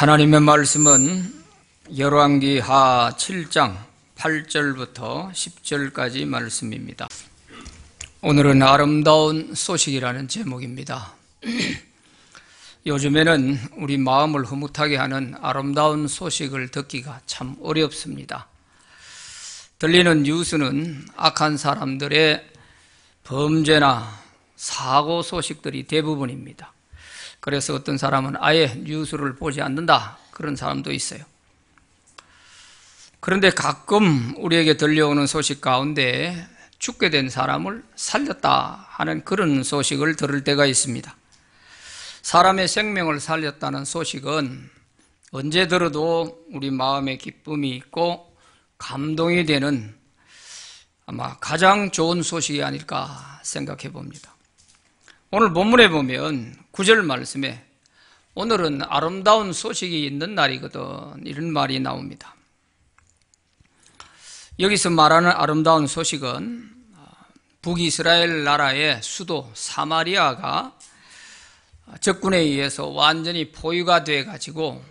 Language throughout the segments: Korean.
하나님의 말씀은 열왕기하 7장 8절부터 10절까지 말씀입니다. 오늘은 아름다운 소식이라는 제목입니다. 요즘에는 우리 마음을 흐뭇하게 하는 아름다운 소식을 듣기가 참 어렵습니다. 들리는 뉴스는 악한 사람들의 범죄나 사고 소식들이 대부분입니다. 그래서 어떤 사람은 아예 뉴스를 보지 않는다, 그런 사람도 있어요. 그런데 가끔 우리에게 들려오는 소식 가운데 죽게 된 사람을 살렸다 하는 그런 소식을 들을 때가 있습니다. 사람의 생명을 살렸다는 소식은 언제 들어도 우리 마음에 기쁨이 있고 감동이 되는 아마 가장 좋은 소식이 아닐까 생각해 봅니다. 오늘 본문에 보면 9절 말씀에 오늘은 아름다운 소식이 있는 날이거든, 이런 말이 나옵니다. 여기서 말하는 아름다운 소식은 북이스라엘 나라의 수도 사마리아가 적군에 의해서 완전히 포위가 돼가지고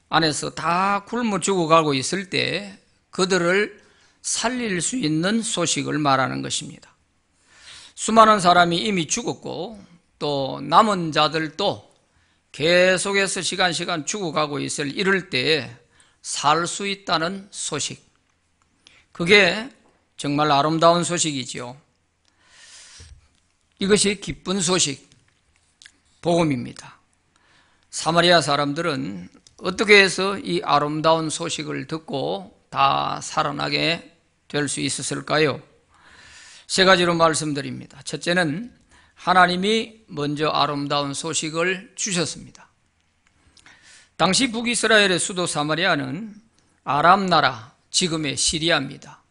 안에서 다 굶어 죽어가고 있을 때 그들을 살릴 수 있는 소식을 말하는 것입니다. 수많은 사람이 이미 죽었고 또 남은 자들도 계속해서 시간 죽어가고 있을 이럴 때에 살 수 있다는 소식, 그게 정말 아름다운 소식이지요. 이것이 기쁜 소식, 복음입니다. 사마리아 사람들은 어떻게 해서 이 아름다운 소식을 듣고 다 살아나게 될 수 있었을까요? 세 가지로 말씀드립니다. 첫째는 하나님이 먼저 아름다운 소식을 주셨습니다. 당시 북이스라엘의 수도 사마리아는 아람 나라, 지금의 시리아입니다.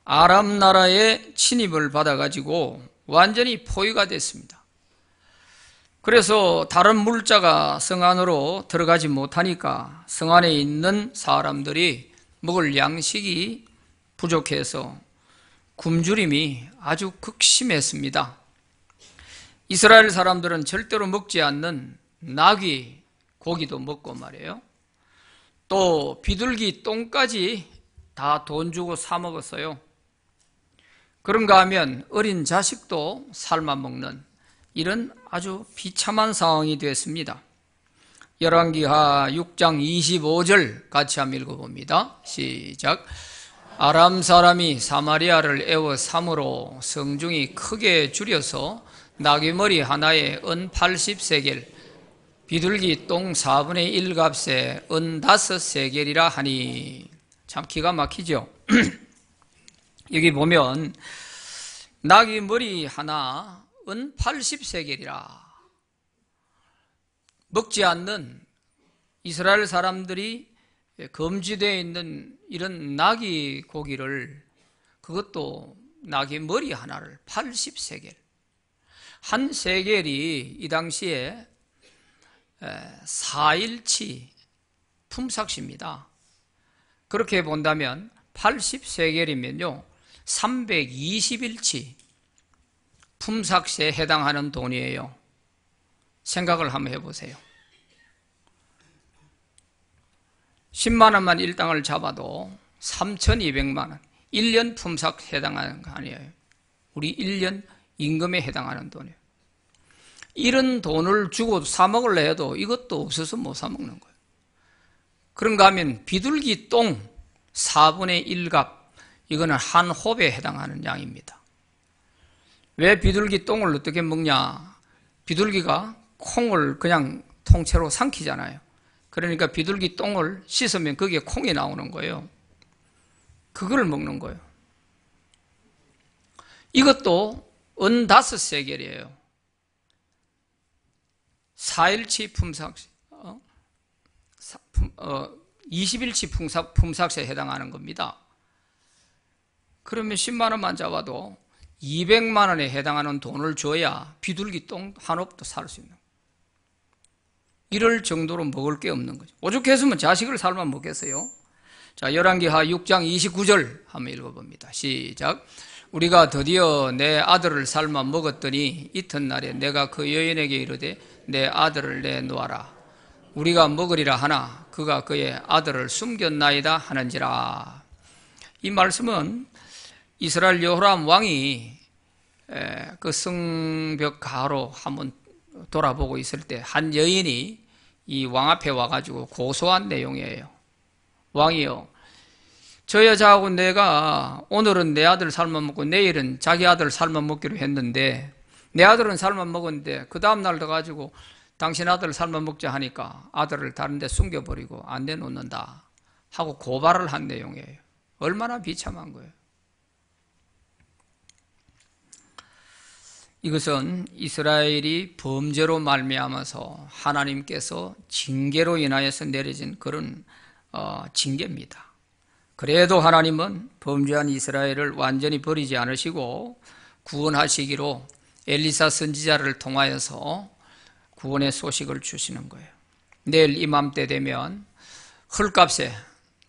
아람 나라의 침입을 받아가지고 완전히 포위가 됐습니다. 그래서 다른 물자가 성 안으로 들어가지 못하니까 성 안에 있는 사람들이 먹을 양식이 부족해서 굶주림이 아주 극심했습니다. 이스라엘 사람들은 절대로 먹지 않는 나귀 고기도 먹고 말이에요. 또 비둘기 똥까지 다 돈 주고 사 먹었어요. 그런가 하면 어린 자식도 삶아 먹는 이런 아주 비참한 상황이 됐습니다. 열왕기하 6장 25절 같이 한번 읽어봅니다. 시작. 아람 사람이 사마리아를 에워삼으로 성중이 크게 줄여서 나귀머리 하나에 은 80세겔, 비둘기 똥 4분의 1 값에 은 5세겔이라 하니. 참 기가 막히죠. 여기 보면 나귀머리 하나 은 80세겔이라. 먹지 않는 이스라엘 사람들이 금지되어 있는 이런 나귀 고기를, 그것도 나귀 머리 하나를 80세겔, 한 세겔이 이 당시에 4일치 품삯입니다. 그렇게 본다면 80세겔이면요 320일치 품삯에 해당하는 돈이에요. 생각을 한번 해보세요. 10만 원만 일당을 잡아도 3,200만 원, 1년 품삯 해당하는 거 아니에요. 우리 1년 임금에 해당하는 돈이에요. 이런 돈을 주고 사 먹으려 해도 이것도 없어서 못 사 먹는 거예요. 그런가 하면 비둘기 똥 4분의 1갑, 이거는 한 홉에 해당하는 양입니다. 왜 비둘기 똥을 어떻게 먹냐? 비둘기가 콩을 그냥 통째로 삼키잖아요. 그러니까 비둘기 똥을 씻으면 거기에 콩이 나오는 거예요. 그걸 먹는 거예요. 이것도 은 5세겔이에요. 4일치 품삯, 20일치 품삯에 해당하는 겁니다. 그러면 10만 원만 잡아도 200만 원에 해당하는 돈을 줘야 비둘기 똥 한 홉도 살 수 있는 거예요. 이럴 정도로 먹을 게 없는 거죠. 오죽했으면 자식을 삶아 먹겠어요. 자, 열왕기하 6장 29절 한번 읽어봅니다. 시작. 우리가 드디어 내 아들을 삶아 먹었더니 이튿날에 내가 그 여인에게 이르되 내 아들을 내놓아라. 우리가 먹으리라 하나 그가 그의 아들을 숨겼나이다 하는지라. 이 말씀은 이스라엘 여호람 왕이 그 성벽 가로 한번 돌아보고 있을 때 한 여인이 이 왕 앞에 와가지고 고소한 내용이에요. 왕이요, 저 여자하고 내가 오늘은 내 아들 삶아 먹고 내일은 자기 아들 삶아 먹기로 했는데 내 아들은 삶아 먹었는데 그 다음날 더 가지고 당신 아들 삶아 먹자 하니까 아들을 다른 데 숨겨버리고 안 내놓는다 하고 고발을 한 내용이에요. 얼마나 비참한 거예요. 이것은 이스라엘이 범죄로 말미암아서 하나님께서 징계로 인하여서 내려진 그런 징계입니다. 그래도 하나님은 범죄한 이스라엘을 완전히 버리지 않으시고 구원하시기로 엘리사 선지자를 통하여서 구원의 소식을 주시는 거예요. 내일 이맘때 되면 헐값에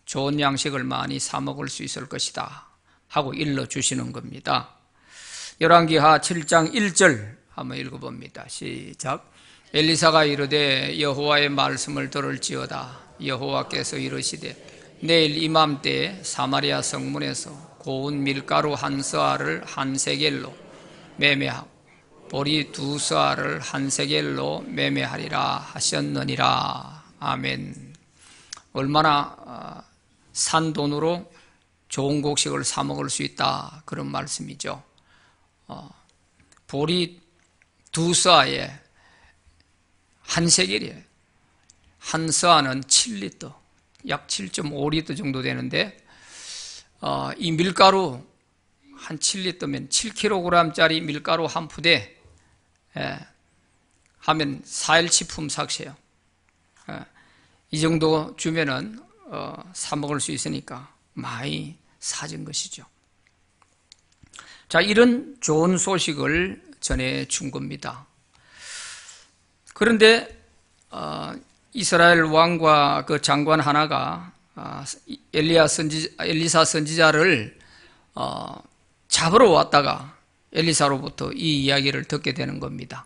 좋은 양식을 많이 사 먹을 수 있을 것이다 하고 일러주시는 겁니다. 열왕기하 7장 1절 한번 읽어봅니다. 시작. 엘리사가 이르되 여호와의 말씀을 들을지어다. 여호와께서 이르시되 내일 이맘때에 사마리아 성문에서 고운 밀가루 한 서아를 한 세겔로 매매하고 보리 두 서아를 한 세겔로 매매하리라 하셨느니라. 아멘. 얼마나 산 돈으로 좋은 곡식을 사 먹을 수 있다 그런 말씀이죠. 보리 두 서아에 한 세겔이에요. 한 서아는 7리터, 약 7.5리터 정도 되는데 이 밀가루 한 7리터면 7kg짜리 밀가루 한 푸대 하면 4일치 품삯이에요. 이 정도 주면은 사 먹을 수 있으니까 많이 사준 것이죠. 자, 이런 좋은 소식을 전해준 겁니다. 그런데 이스라엘 왕과 그 장관 하나가 엘리사 선지자를 잡으러 왔다가 엘리사로부터 이 이야기를 듣게 되는 겁니다.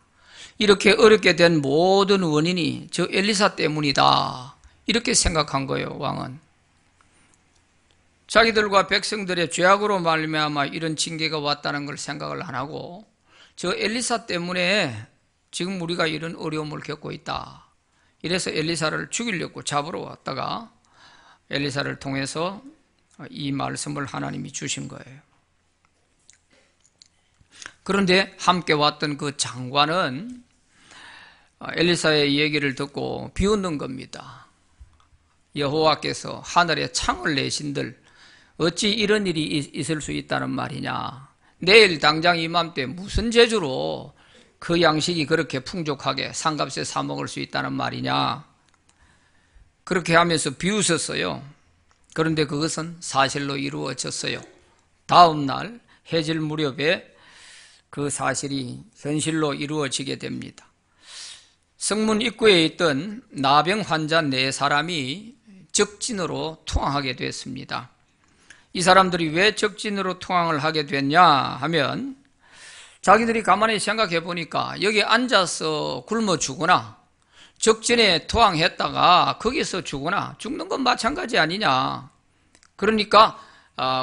이렇게 어렵게 된 모든 원인이 저 엘리사 때문이다 이렇게 생각한 거예요. 왕은 자기들과 백성들의 죄악으로 말미암아 이런 징계가 왔다는 걸 생각을 안 하고 저 엘리사 때문에 지금 우리가 이런 어려움을 겪고 있다. 이래서 엘리사를 죽이려고 잡으러 왔다가 엘리사를 통해서 이 말씀을 하나님이 주신 거예요. 그런데 함께 왔던 그 장관은 엘리사의 얘기를 듣고 비웃는 겁니다. 여호와께서 하늘에 창을 내신들 어찌 이런 일이 있을 수 있다는 말이냐. 내일 당장 이맘때 무슨 재주로 그 양식이 그렇게 풍족하게 상값에 사 먹을 수 있다는 말이냐. 그렇게 하면서 비웃었어요. 그런데 그것은 사실로 이루어졌어요. 다음 날 해질 무렵에 그 사실이 현실로 이루어지게 됩니다. 성문 입구에 있던 나병 환자 4사람이 적진으로 투항하게 됐습니다. 이 사람들이 왜 적진으로 투항을 하게 됐냐 하면 자기들이 가만히 생각해 보니까 여기 앉아서 굶어 죽거나 적진에 투항했다가 거기서 죽거나 죽는 건 마찬가지 아니냐. 그러니까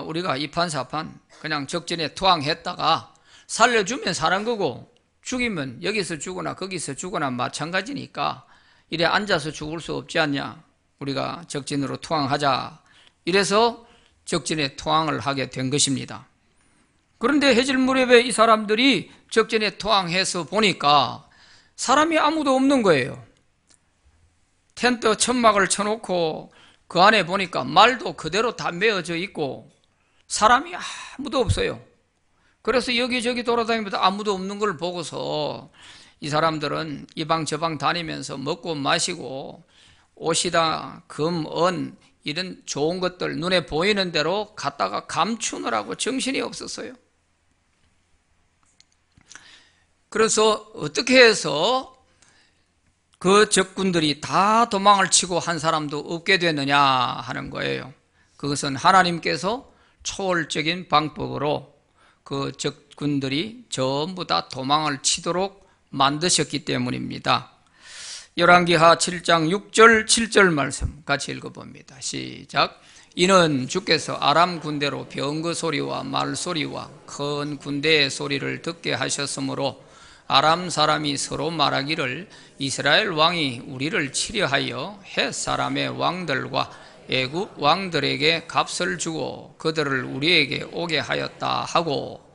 우리가 이판사판 그냥 적진에 투항했다가 살려주면 사는 거고 죽이면 여기서 죽거나 거기서 죽거나 마찬가지니까 이래 앉아서 죽을 수 없지 않냐. 우리가 적진으로 투항하자. 이래서 적진에 투항을 하게 된 것입니다. 그런데 해질 무렵에 이 사람들이 적진에 투항해서 보니까 사람이 아무도 없는 거예요. 텐트 천막을 쳐놓고 그 안에 보니까 말도 그대로 다 메어져 있고 사람이 아무도 없어요. 그래서 여기저기 돌아다니면서 아무도 없는 걸 보고서 이 사람들은 이 방 저 방 다니면서 먹고 마시고 옷이다 금, 은 이런 좋은 것들 눈에 보이는 대로 갖다가 감추느라고 정신이 없었어요. 그래서 어떻게 해서 그 적군들이 다 도망을 치고 한 사람도 없게 되느냐 하는 거예요. 그것은 하나님께서 초월적인 방법으로 그 적군들이 전부 다 도망을 치도록 만드셨기 때문입니다. 열왕기하 7장 6절 7절 말씀 같이 읽어봅니다. 시작. 이는 주께서 아람 군대로 병거 소리와 말소리와 큰 군대의 소리를 듣게 하셨으므로 아람 사람이 서로 말하기를 이스라엘 왕이 우리를 치려하여 헷 사람의 왕들과 애굽 왕들에게 값을 주고 그들을 우리에게 오게 하였다 하고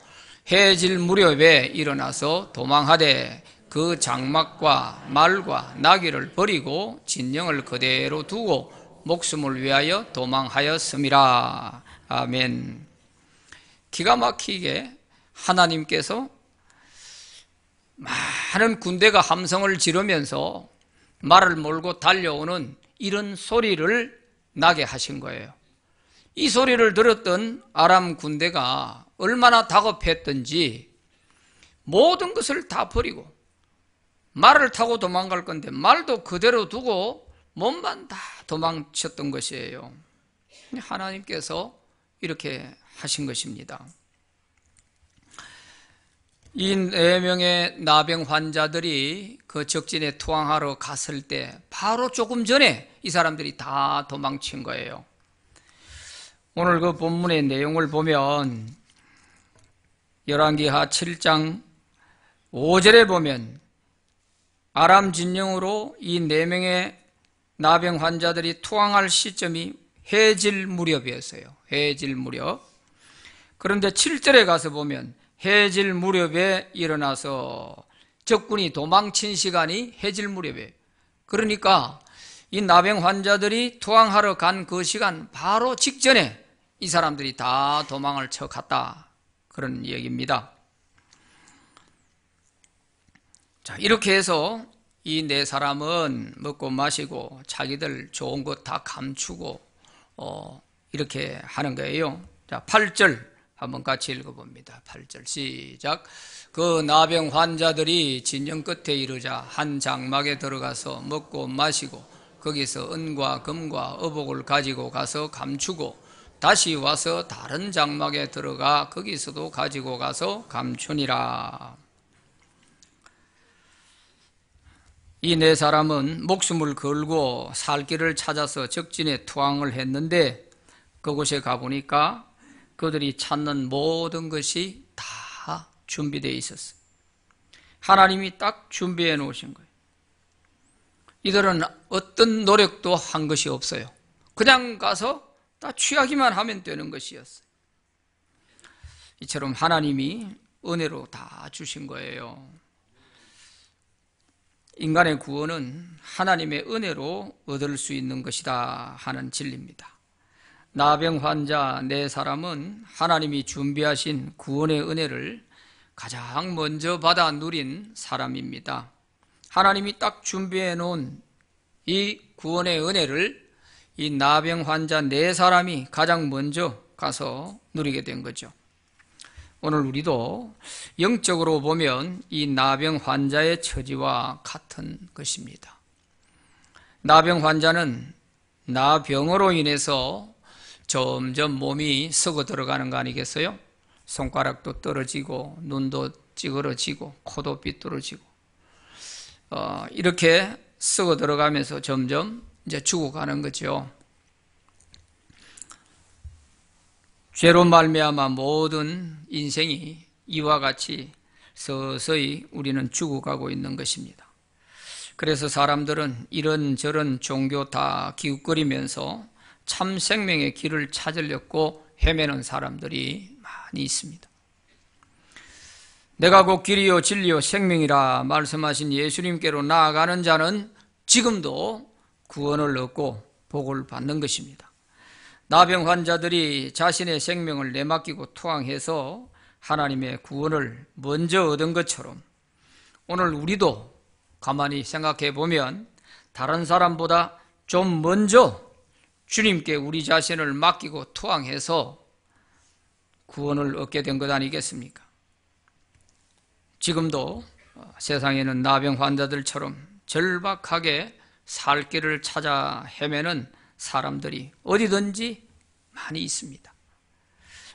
해질 무렵에 일어나서 도망하되 그 장막과 말과 나귀를 버리고 진영을 그대로 두고 목숨을 위하여 도망하였음이라. 아멘. 기가 막히게 하나님께서 많은 군대가 함성을 지르면서 말을 몰고 달려오는 이런 소리를 나게 하신 거예요. 이 소리를 들었던 아람 군대가 얼마나 다급했던지 모든 것을 다 버리고 말을 타고 도망갈 건데 말도 그대로 두고 몸만 다 도망쳤던 것이에요. 하나님께서 이렇게 하신 것입니다. 이 4명의 나병 환자들이 그 적진에 투항하러 갔을 때 바로 조금 전에 이 사람들이 다 도망친 거예요. 오늘 그 본문의 내용을 보면 열왕기하 7장 5절에 보면 아람 진영으로 이 4명의 나병 환자들이 투항할 시점이 해질 무렵이었어요. 해질 무렵. 그런데 7절에 가서 보면 해질 무렵에 일어나서 적군이 도망친 시간이 해질 무렵이에요. 그러니까 이 나병 환자들이 투항하러 간 그 시간 바로 직전에 이 사람들이 다 도망을 쳐 갔다. 그런 얘기입니다. 자, 이렇게 해서 이 4사람은 먹고 마시고 자기들 좋은 것 다 감추고 이렇게 하는 거예요. 자, 8절 한번 같이 읽어봅니다. 8절 시작. 그 나병 환자들이 진영 끝에 이르자 한 장막에 들어가서 먹고 마시고 거기서 은과 금과 의복을 가지고 가서 감추고 다시 와서 다른 장막에 들어가 거기서도 가지고 가서 감추니라. 이 4사람은 목숨을 걸고 살 길을 찾아서 적진에 투항을 했는데 그곳에 가보니까 그들이 찾는 모든 것이 다 준비되어 있었어요. 하나님이 딱 준비해 놓으신 거예요. 이들은 어떤 노력도 한 것이 없어요. 그냥 가서 다 취하기만 하면 되는 것이었어요. 이처럼 하나님이 은혜로 다 주신 거예요. 인간의 구원은 하나님의 은혜로 얻을 수 있는 것이다 하는 진리입니다. 나병 환자 4사람은 하나님이 준비하신 구원의 은혜를 가장 먼저 받아 누린 사람입니다. 하나님이 딱 준비해 놓은 이 구원의 은혜를 이 나병 환자 4사람이 가장 먼저 가서 누리게 된 거죠. 오늘 우리도 영적으로 보면 이 나병 환자의 처지와 같은 것입니다. 나병 환자는 나병으로 인해서 점점 몸이 썩어 들어가는 거 아니겠어요? 손가락도 떨어지고 눈도 찌그러지고 코도 삐뚤어지고 이렇게 썩어 들어가면서 점점 이제 죽어가는 거죠. 죄로 말미암아 모든 인생이 이와 같이 서서히 우리는 죽어가고 있는 것입니다. 그래서 사람들은 이런저런 종교 다 기웃거리면서 참 생명의 길을 찾으려고 헤매는 사람들이 많이 있습니다. 내가 곧 길이요 진리요 생명이라 말씀하신 예수님께로 나아가는 자는 지금도 구원을 얻고 복을 받는 것입니다. 나병 환자들이 자신의 생명을 내맡기고 투항해서 하나님의 구원을 먼저 얻은 것처럼 오늘 우리도 가만히 생각해 보면 다른 사람보다 좀 먼저 주님께 우리 자신을 맡기고 투항해서 구원을 얻게 된 것 아니겠습니까? 지금도 세상에는 나병 환자들처럼 절박하게 살 길을 찾아 헤매는 사람들이 어디든지 많이 있습니다.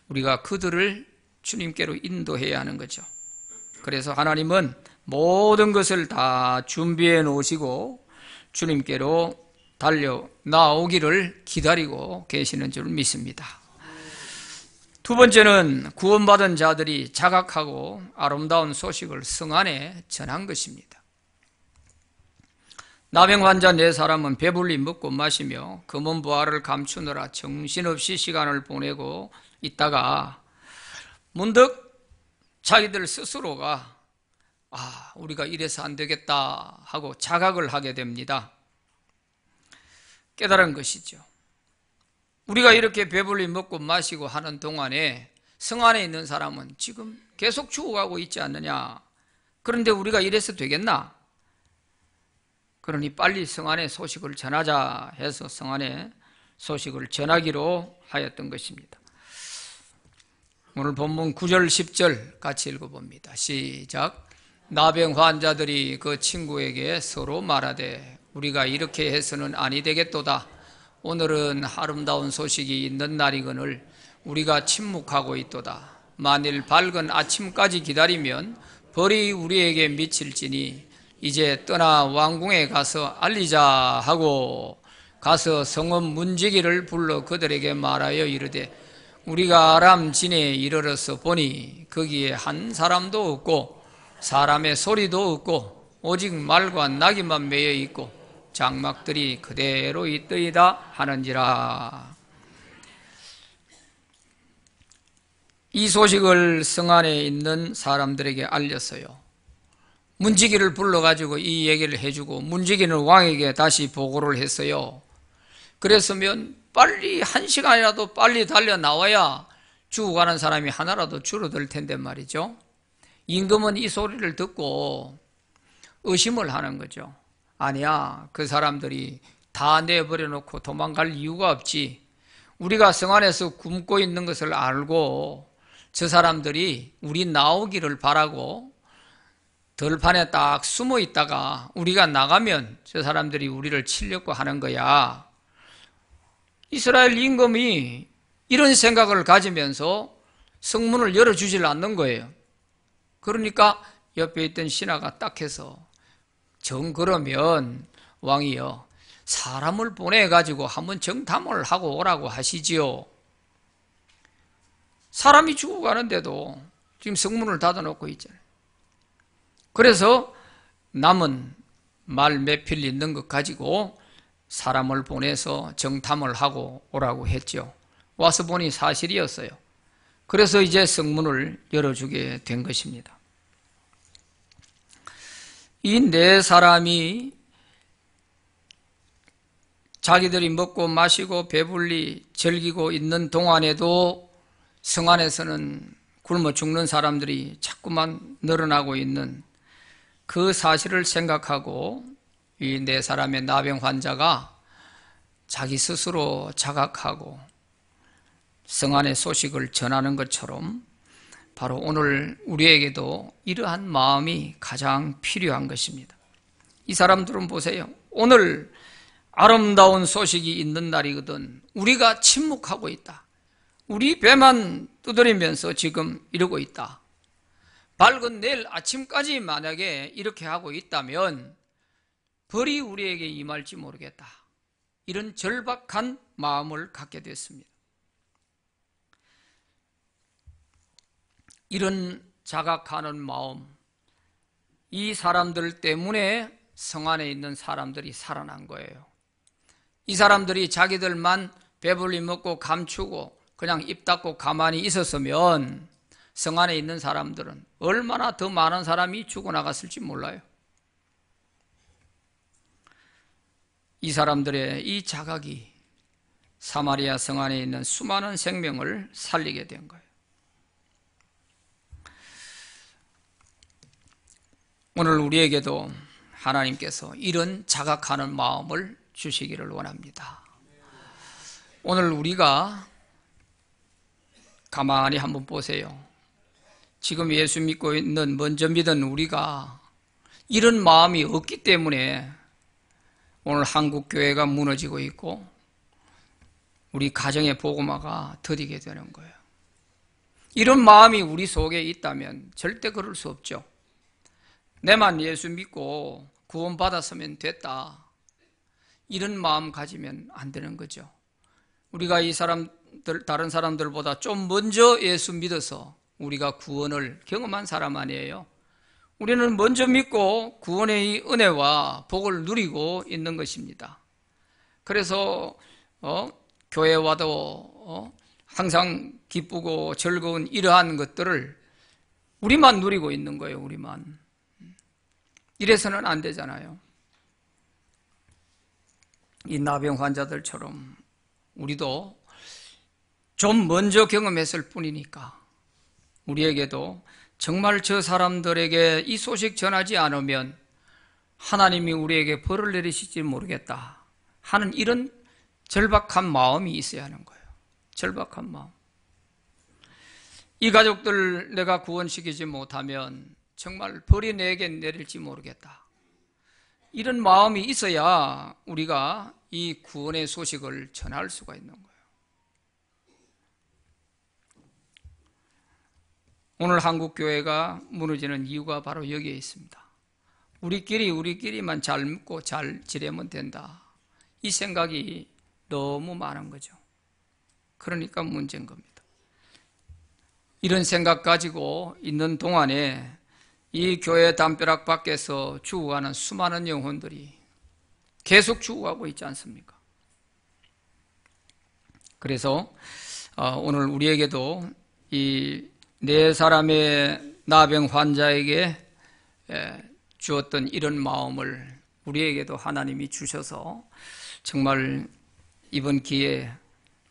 우리가 그들을 주님께로 인도해야 하는 거죠. 그래서 하나님은 모든 것을 다 준비해 놓으시고 주님께로 달려 나오기를 기다리고 계시는 줄 믿습니다. 두 번째는 구원받은 자들이 자각하고 아름다운 소식을 성 안에 전한 것입니다. 나병 환자 4사람은 배불리 먹고 마시며 검은 부활을 감추느라 정신없이 시간을 보내고 있다가 문득 자기들 스스로가 우리가 이래서 안 되겠다 하고 자각을 하게 됩니다. 깨달은 것이죠. 우리가 이렇게 배불리 먹고 마시고 하는 동안에 성 안에 있는 사람은 지금 계속 죽어가고 있지 않느냐. 그런데 우리가 이래서 되겠나? 그러니 빨리 성 안에 소식을 전하자 해서 성 안에 소식을 전하기로 하였던 것입니다. 오늘 본문 9절 10절 같이 읽어봅니다. 시작. 나병 환자들이 그 친구에게 서로 말하되 우리가 이렇게 해서는 아니 되겠도다. 오늘은 아름다운 소식이 있는 날이거늘 우리가 침묵하고 있도다. 만일 밝은 아침까지 기다리면 벌이 우리에게 미칠지니 이제 떠나 왕궁에 가서 알리자 하고 가서 성읍 문지기를 불러 그들에게 말하여 이르되 우리가 아람 진에 이르러서 보니 거기에 한 사람도 없고 사람의 소리도 없고 오직 말과 나귀만 매여 있고 장막들이 그대로 있더이다 하는지라. 이 소식을 성 안에 있는 사람들에게 알렸어요. 문지기를 불러가지고 이 얘기를 해주고 문지기는 왕에게 다시 보고를 했어요. 그랬으면 빨리 1시간이라도 빨리 달려 나와야 죽어가는 사람이 하나라도 줄어들 텐데 말이죠. 임금은 이 소리를 듣고 의심을 하는 거죠. 아니야, 그 사람들이 다 내버려 놓고 도망갈 이유가 없지. 우리가 성 안에서 굶고 있는 것을 알고 저 사람들이 우리 나오기를 바라고 들판에 딱 숨어 있다가 우리가 나가면 저 사람들이 우리를 치려고 하는 거야. 이스라엘 임금이 이런 생각을 가지면서 성문을 열어주질 않는 거예요. 그러니까 옆에 있던 신하가 딱 해서 정 그러면 왕이여 사람을 보내가지고 한번 정탐을 하고 오라고 하시지요. 사람이 죽어가는데도 지금 성문을 닫아놓고 있잖아요. 그래서 남은 말 몇 필 있는 것 가지고 사람을 보내서 정탐을 하고 오라고 했죠. 와서 보니 사실이었어요. 그래서 이제 성문을 열어주게 된 것입니다. 이 4사람이 자기들이 먹고 마시고 배불리 즐기고 있는 동안에도 성 안에서는 굶어 죽는 사람들이 자꾸만 늘어나고 있는 그 사실을 생각하고 이 4사람의 나병 환자가 자기 스스로 자각하고 성 안의 소식을 전하는 것처럼 바로 오늘 우리에게도 이러한 마음이 가장 필요한 것입니다. 이 사람들은 보세요. 오늘 아름다운 소식이 있는 날이거든 우리가 침묵하고 있다. 우리 배만 두드리면서 지금 이러고 있다. 밝은 내일 아침까지 만약에 이렇게 하고 있다면 벌이 우리에게 임할지 모르겠다. 이런 절박한 마음을 갖게 됐습니다. 이런 자각하는 마음, 이 사람들 때문에 성 안에 있는 사람들이 살아난 거예요. 이 사람들이 자기들만 배불리 먹고 감추고 그냥 입 닫고 가만히 있었으면 성 안에 있는 사람들은 얼마나 더 많은 사람이 죽어나갔을지 몰라요. 이 사람들의 이 자각이 사마리아 성 안에 있는 수많은 생명을 살리게 된 거예요. 오늘 우리에게도 하나님께서 이런 자각하는 마음을 주시기를 원합니다. 오늘 우리가 가만히 한번 보세요. 지금 예수 믿고 있는 먼저 믿은 우리가 이런 마음이 없기 때문에 오늘 한국 교회가 무너지고 있고 우리 가정의 복음화가 더디게 되는 거예요. 이런 마음이 우리 속에 있다면 절대 그럴 수 없죠. 내만 예수 믿고 구원받았으면 됐다. 이런 마음 가지면 안 되는 거죠. 우리가 이 사람들, 다른 사람들보다 좀 먼저 예수 믿어서 우리가 구원을 경험한 사람 아니에요. 우리는 먼저 믿고 구원의 이 은혜와 복을 누리고 있는 것입니다. 그래서 교회 와도 항상 기쁘고 즐거운 이러한 것들을 우리만 누리고 있는 거예요. 우리만. 이래서는 안 되잖아요. 이 나병 환자들처럼 우리도 좀 먼저 경험했을 뿐이니까 우리에게도 정말 저 사람들에게 이 소식 전하지 않으면 하나님이 우리에게 벌을 내리실지 모르겠다 하는 이런 절박한 마음이 있어야 하는 거예요. 절박한 마음. 이 가족들 내가 구원시키지 못하면 정말 벌이 내게 내릴지 모르겠다. 이런 마음이 있어야 우리가 이 구원의 소식을 전할 수가 있는 거예요. 오늘 한국교회가 무너지는 이유가 바로 여기에 있습니다. 우리끼리만 잘 믿고 잘 지내면 된다. 이 생각이 너무 많은 거죠. 그러니까 문제인 겁니다. 이런 생각 가지고 있는 동안에 이 교회 담벼락 밖에서 죽어가는 수많은 영혼들이 계속 죽어가고 있지 않습니까? 그래서 오늘 우리에게도 이 네 사람의 나병 환자에게 주었던 이런 마음을 우리에게도 하나님이 주셔서 정말 이번 기회에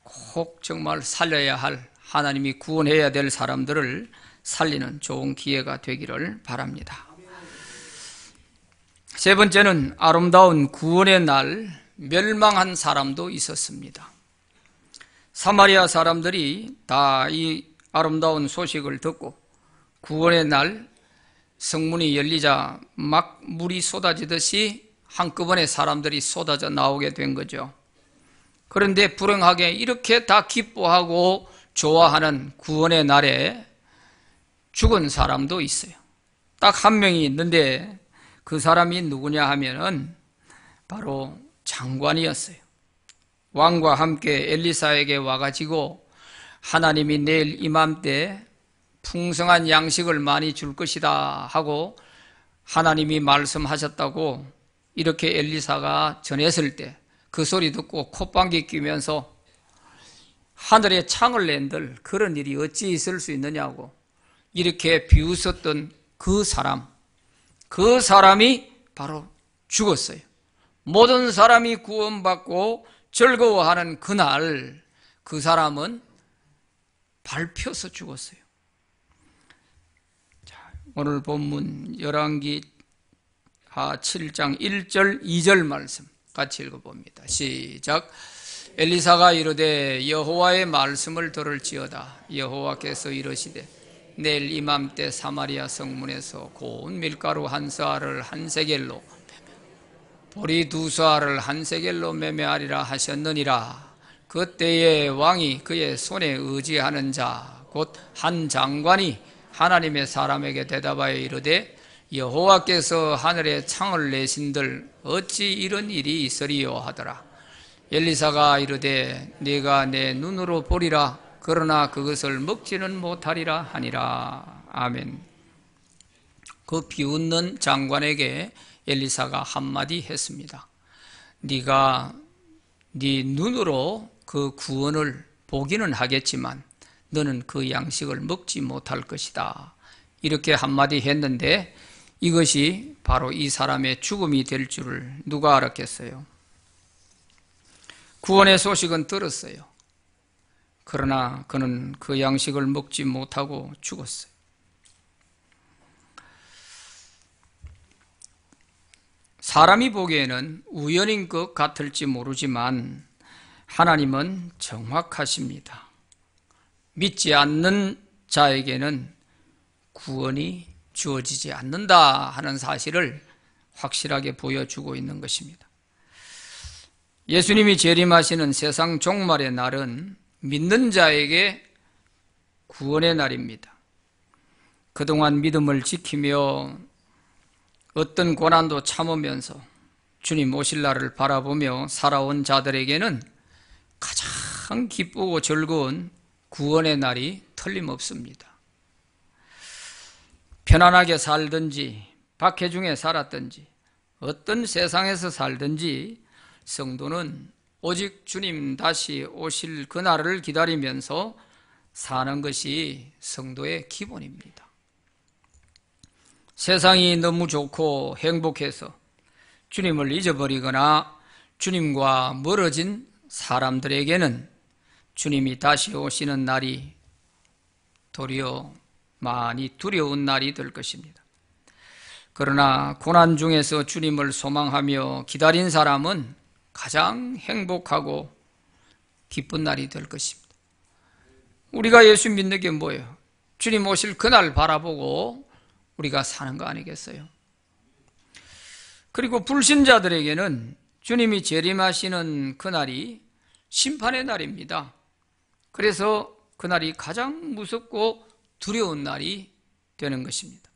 꼭 정말 살려야 할, 하나님이 구원해야 될 사람들을 살리는 좋은 기회가 되기를 바랍니다. 세 번째는 아름다운 구원의 날 멸망한 사람도 있었습니다. 사마리아 사람들이 다 이 아름다운 소식을 듣고 구원의 날 성문이 열리자 막 물이 쏟아지듯이 한꺼번에 사람들이 쏟아져 나오게 된 거죠. 그런데 불행하게 이렇게 다 기뻐하고 좋아하는 구원의 날에 죽은 사람도 있어요. 딱 한 명이 있는데 그 사람이 누구냐 하면은 바로 장관이었어요. 왕과 함께 엘리사에게 와가지고 하나님이 내일 이맘때 풍성한 양식을 많이 줄 것이다 하고 하나님이 말씀하셨다고 이렇게 엘리사가 전했을 때 그 소리 듣고 콧방귀 뀌면서 하늘에 창을 낸들 그런 일이 어찌 있을 수 있느냐고 이렇게 비웃었던 그 사람이 바로 죽었어요. 모든 사람이 구원받고 즐거워하는 그날 그 사람은 밟혀서 죽었어요. 자, 오늘 본문 열왕기 7장 1절 2절 말씀 같이 읽어봅니다. 시작. 엘리사가 이르되 여호와의 말씀을 들을지어다. 여호와께서 이르시되 내일 이맘때 사마리아 성문에서 고운 밀가루 한 쌀을 한 세겔로 보리 두 쌀을 한 세겔로 매매하리라 하셨느니라. 그때에 왕이 그의 손에 의지하는 자 곧 한 장관이 하나님의 사람에게 대답하여 이르되 여호와께서 하늘에 창을 내신들 어찌 이런 일이 있으리요 하더라. 엘리사가 이르되 네가 내 눈으로 보리라. 그러나 그것을 먹지는 못하리라 하니라. 아멘. 그 비웃는 장관에게 엘리사가 한마디 했습니다. 네가 네 눈으로 그 구원을 보기는 하겠지만 너는 그 양식을 먹지 못할 것이다. 이렇게 한마디 했는데 이것이 바로 이 사람의 죽음이 될 줄을 누가 알았겠어요? 구원의 소식은 들었어요. 그러나 그는 그 양식을 먹지 못하고 죽었어요. 사람이 보기에는 우연인 것 같을지 모르지만 하나님은 정확하십니다. 믿지 않는 자에게는 구원이 주어지지 않는다 하는 사실을 확실하게 보여주고 있는 것입니다. 예수님이 재림하시는 세상 종말의 날은 믿는 자에게 구원의 날입니다. 그동안 믿음을 지키며 어떤 고난도 참으면서 주님 오실 날을 바라보며 살아온 자들에게는 가장 기쁘고 즐거운 구원의 날이 틀림없습니다. 편안하게 살든지 박해중에 살았든지 어떤 세상에서 살든지 성도는 오직 주님 다시 오실 그날을 기다리면서 사는 것이 성도의 기본입니다. 세상이 너무 좋고 행복해서 주님을 잊어버리거나 주님과 멀어진 사람들에게는 주님이 다시 오시는 날이 도리어 많이 두려운 날이 될 것입니다. 그러나 고난 중에서 주님을 소망하며 기다린 사람은 가장 행복하고 기쁜 날이 될 것입니다. 우리가 예수 믿는 게 뭐예요? 주님 오실 그날 바라보고 우리가 사는 거 아니겠어요? 그리고 불신자들에게는 주님이 재림하시는 그날이 심판의 날입니다. 그래서 그날이 가장 무섭고 두려운 날이 되는 것입니다.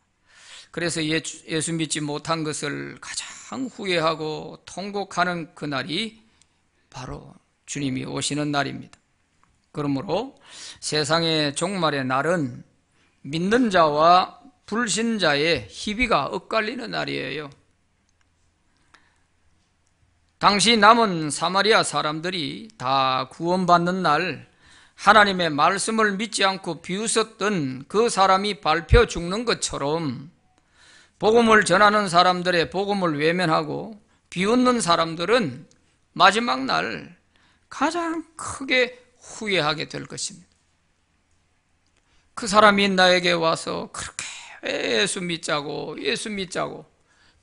그래서 예수 믿지 못한 것을 가장 후회하고 통곡하는 그날이 바로 주님이 오시는 날입니다. 그러므로 세상의 종말의 날은 믿는 자와 불신자의 희비가 엇갈리는 날이에요. 당시 남은 사마리아 사람들이 다 구원받는 날 하나님의 말씀을 믿지 않고 비웃었던 그 사람이 밟혀 죽는 것처럼 복음을 전하는 사람들의 복음을 외면하고 비웃는 사람들은 마지막 날 가장 크게 후회하게 될 것입니다. 그 사람이 나에게 와서 그렇게 예수 믿자고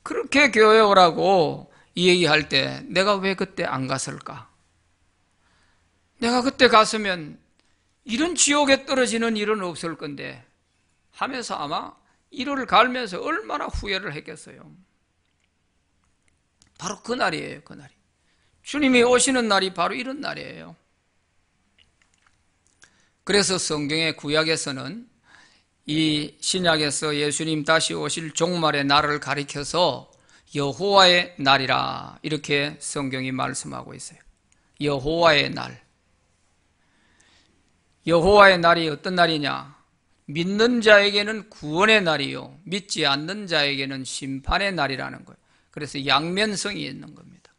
그렇게 교회 오라고 얘기할 때 내가 왜 그때 안 갔을까? 내가 그때 갔으면 이런 지옥에 떨어지는 일은 없을 건데 하면서 아마 이를 갈면서 얼마나 후회를 했겠어요. 바로 그 날이에요. 그 날이. 주님이 오시는 날이 바로 이런 날이에요. 그래서 성경의 구약에서는 이 신약에서 예수님 다시 오실 종말의 날을 가리켜서 여호와의 날이라 이렇게 성경이 말씀하고 있어요. 여호와의 날. 여호와의 날이 어떤 날이냐? 믿는 자에게는 구원의 날이요, 믿지 않는 자에게는 심판의 날이라는 거예요. 그래서 양면성이 있는 겁니다.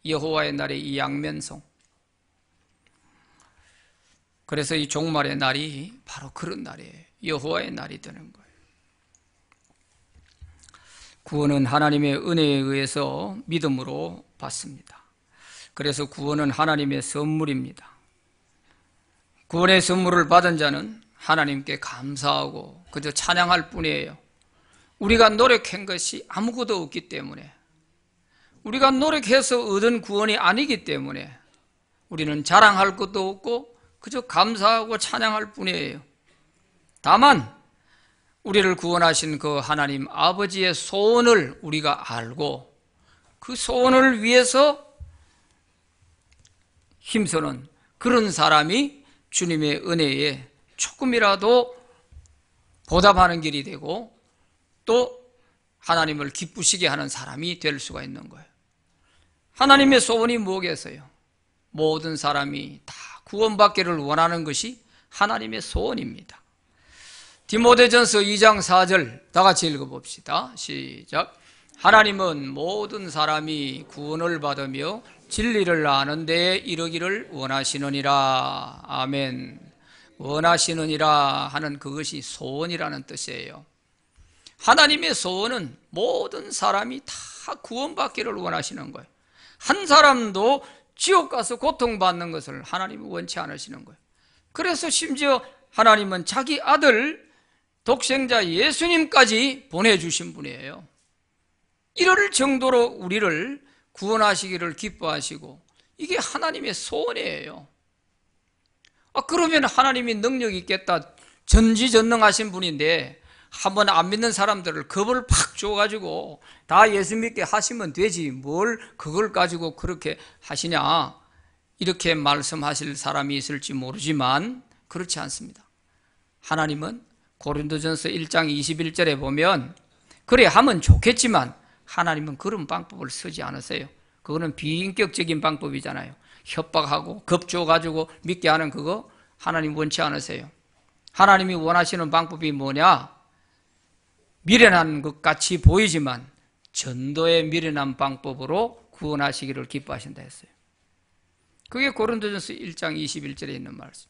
여호와의 날의 이 양면성. 그래서 이 종말의 날이 바로 그런 날이에요. 여호와의 날이 되는 거예요. 구원은 하나님의 은혜에 의해서 믿음으로 받습니다. 그래서 구원은 하나님의 선물입니다. 구원의 선물을 받은 자는 하나님께 감사하고 그저 찬양할 뿐이에요. 우리가 노력한 것이 아무것도 없기 때문에, 우리가 노력해서 얻은 구원이 아니기 때문에 우리는 자랑할 것도 없고 그저 감사하고 찬양할 뿐이에요. 다만 우리를 구원하신 그 하나님 아버지의 소원을 우리가 알고 그 소원을 위해서 힘쓰는 그런 사람이 주님의 은혜에 조금이라도 보답하는 길이 되고 또 하나님을 기쁘시게 하는 사람이 될 수가 있는 거예요. 하나님의 소원이 뭐겠어요? 모든 사람이 다 구원받기를 원하는 것이 하나님의 소원입니다. 디모데전서 2장 4절 다 같이 읽어봅시다. 시작. 하나님은 모든 사람이 구원을 받으며 진리를 아는 데에 이르기를 원하시느니라. 아멘. 원하시느니라 하는 그것이 소원이라는 뜻이에요. 하나님의 소원은 모든 사람이 다 구원받기를 원하시는 거예요. 한 사람도 지옥 가서 고통받는 것을 하나님은 원치 않으시는 거예요. 그래서 심지어 하나님은 자기 아들 독생자 예수님까지 보내주신 분이에요. 이럴 정도로 우리를 구원하시기를 기뻐하시고 이게 하나님의 소원이에요. 그러면 하나님이 능력이 있겠다, 전지전능하신 분인데 한번 안 믿는 사람들을 겁을 팍 줘가지고 다 예수 믿게 하시면 되지 뭘 그걸 가지고 그렇게 하시냐, 이렇게 말씀하실 사람이 있을지 모르지만 그렇지 않습니다. 하나님은 고린도전서 1장 21절에 보면 그래 하면 좋겠지만 하나님은 그런 방법을 쓰지 않으세요. 그거는 비인격적인 방법이잖아요. 협박하고 겁줘가지고 믿게 하는 그거 하나님 원치 않으세요. 하나님이 원하시는 방법이 뭐냐? 미련한 것 같이 보이지만 전도의 미련한 방법으로 구원하시기를 기뻐하신다 했어요. 그게 고린도전서 1장 21절에 있는 말씀.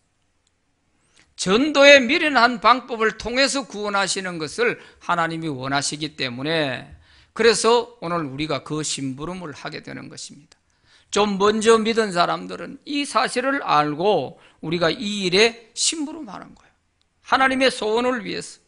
전도의 미련한 방법을 통해서 구원하시는 것을 하나님이 원하시기 때문에 그래서 오늘 우리가 그 심부름을 하게 되는 것입니다. 좀 먼저 믿은 사람들은 이 사실을 알고 우리가 이 일에 심부름하는 거예요. 하나님의 소원을 위해서.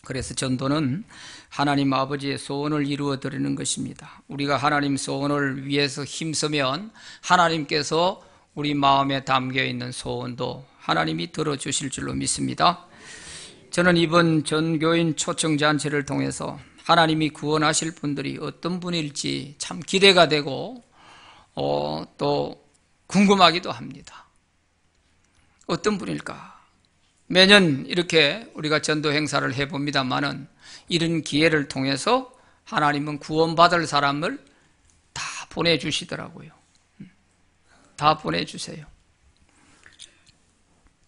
그래서 전도는 하나님 아버지의 소원을 이루어 드리는 것입니다. 우리가 하나님 소원을 위해서 힘쓰면 하나님께서 우리 마음에 담겨 있는 소원도 하나님이 들어주실 줄로 믿습니다. 저는 이번 전교인 초청잔치를 통해서 하나님이 구원하실 분들이 어떤 분일지 참 기대가 되고 또 궁금하기도 합니다. 어떤 분일까? 매년 이렇게 우리가 전도 행사를 해봅니다만은 이런 기회를 통해서 하나님은 구원받을 사람을 다 보내주시더라고요. 다 보내주세요.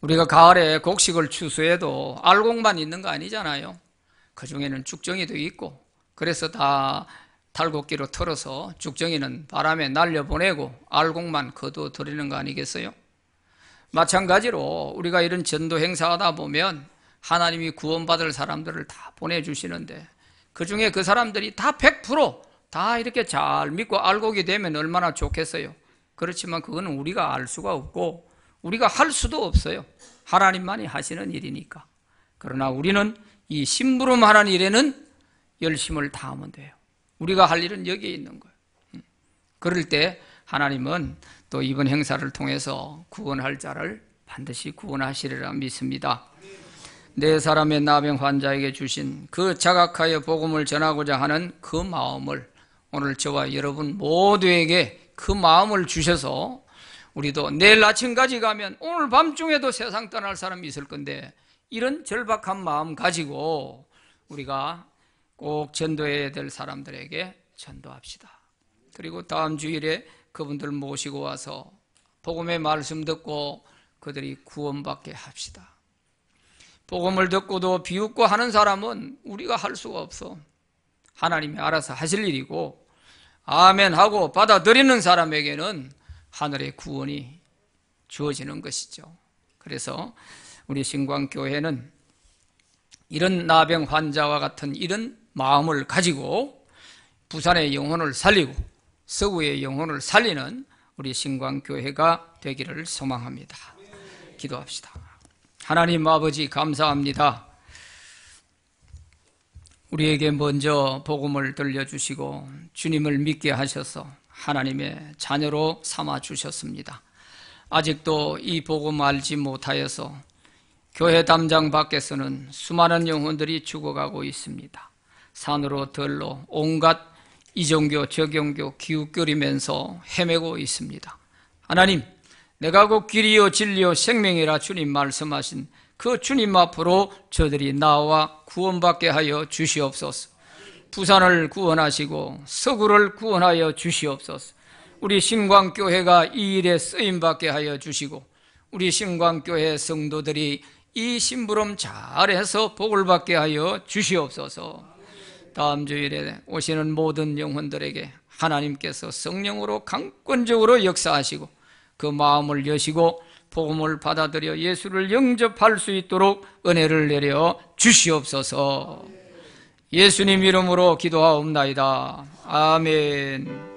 우리가 가을에 곡식을 추수해도 알곡만 있는 거 아니잖아요. 그 중에는 죽정이도 있고, 그래서 다 달곡기로 털어서 죽정이는 바람에 날려보내고 알곡만 거둬들이는 거 아니겠어요? 마찬가지로 우리가 이런 전도 행사하다 보면 하나님이 구원받을 사람들을 다 보내주시는데 그 중에 그 사람들이 다 100% 이렇게 잘 믿고 알곡이 되면 얼마나 좋겠어요. 그렇지만 그거는 우리가 알 수가 없고 우리가 할 수도 없어요. 하나님만이 하시는 일이니까. 그러나 우리는 이 심부름하는 일에는 열심을 다하면 돼요. 우리가 할 일은 여기에 있는 거예요. 그럴 때 하나님은 또 이번 행사를 통해서 구원할 자를 반드시 구원하시리라 믿습니다. 네 사람의 나병 환자에게 주신 그 자각하여 복음을 전하고자 하는 그 마음을 오늘 저와 여러분 모두에게 그 마음을 주셔서 우리도 내일 아침까지 가면 오늘 밤중에도 세상 떠날 사람이 있을 건데 이런 절박한 마음 가지고 우리가 꼭 전도해야 될 사람들에게 전도합시다. 그리고 다음 주일에 그분들 모시고 와서 복음의 말씀 듣고 그들이 구원받게 합시다. 복음을 듣고도 비웃고 하는 사람은 우리가 할 수가 없어. 하나님이 알아서 하실 일이고 아멘 하고 받아들이는 사람에게는 하늘의 구원이 주어지는 것이죠. 그래서 우리 신광교회는 이런 나병 환자와 같은 이런 마음을 가지고 부산의 영혼을 살리고 서구의 영혼을 살리는 우리 신광교회가 되기를 소망합니다. 기도합시다. 하나님 아버지 감사합니다. 우리에게 먼저 복음을 들려주시고 주님을 믿게 하셔서 하나님의 자녀로 삼아주셨습니다. 아직도 이 복음 알지 못하여서 교회 담장 밖에서는 수많은 영혼들이 죽어가고 있습니다. 산으로 들로 온갖 이종교, 저경교, 기웃거리면서 헤매고 있습니다. 하나님, 내가 곧 길이요 진리요 생명이라 주님 말씀하신 그 주님 앞으로 저들이 나와 구원받게 하여 주시옵소서. 부산을 구원하시고 서구를 구원하여 주시옵소서. 우리 신광교회가 이 일에 쓰임받게 하여 주시고 우리 신광교회 성도들이 이 심부름 잘해서 복을 받게 하여 주시옵소서. 다음 주일에 오시는 모든 영혼들에게 하나님께서 성령으로 강권적으로 역사하시고 그 마음을 여시고 복음을 받아들여 예수를 영접할 수 있도록 은혜를 내려 주시옵소서. 예수님 이름으로 기도하옵나이다. 아멘.